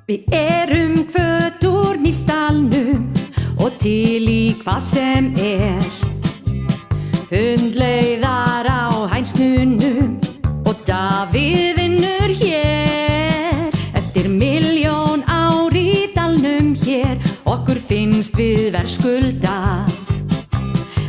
Við erum hvött úr Hnífsdalnum og til í hvað sem hundleiðar á hænsnunum og Davíð vinnur hér. Eftir 1.000.000 ár í dalnum hér, okkur finnst við verðskulda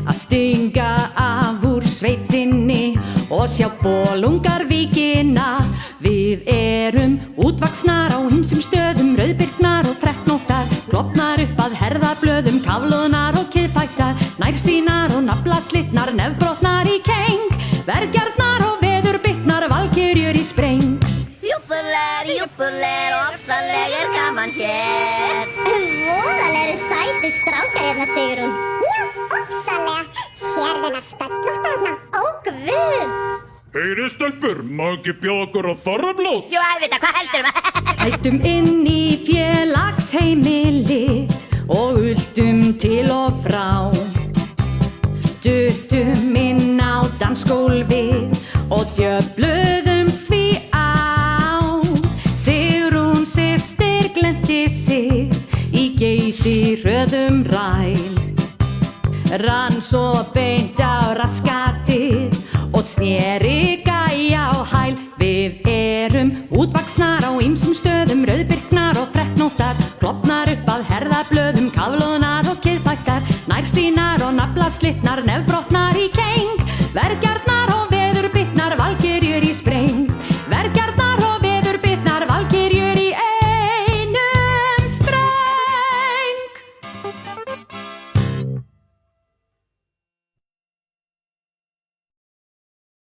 að stinga af úr sveitinni og sjá Bolungarvíkina. Við erum útvaxnar á ýmsum stöðum, rauðbirknar og frekknóttar, klofnar upp að herðablöðum, kafloðnar og kiðfættar, nærsýnar og naflaslitnar, nefbrotnar í keng, vergjarnar og veðurbytnar, valkyrjur í spreng. Júppuler og ofsalega gaman hér. Voðalega eru sætir strákar hérna, Sigrún. Já, ofsalega. Sérðu þennan spöllótta þarna? Ó, guð! Heyri stelpur, má ekki bjóða okkur á þorrablót? Jú, auðvitað, hvað heldurðu? Hættum inn í félagsheimilið og ultum til og frá. Duttum inn á dansgólfið og djöfluðumst því á. Sigrún systir gleymdi sig í Geysiröðum ræl, rann svo beint á raskatið og sneri gæja á hæl. Við erum útvaxnar á ýmsum stöðum, rauðbirknar og frekknóttar, klofnar upp að herðablöðum, kafloðnar og kiðfættar, nærsýnar og naflaslitnar, nefbrotnar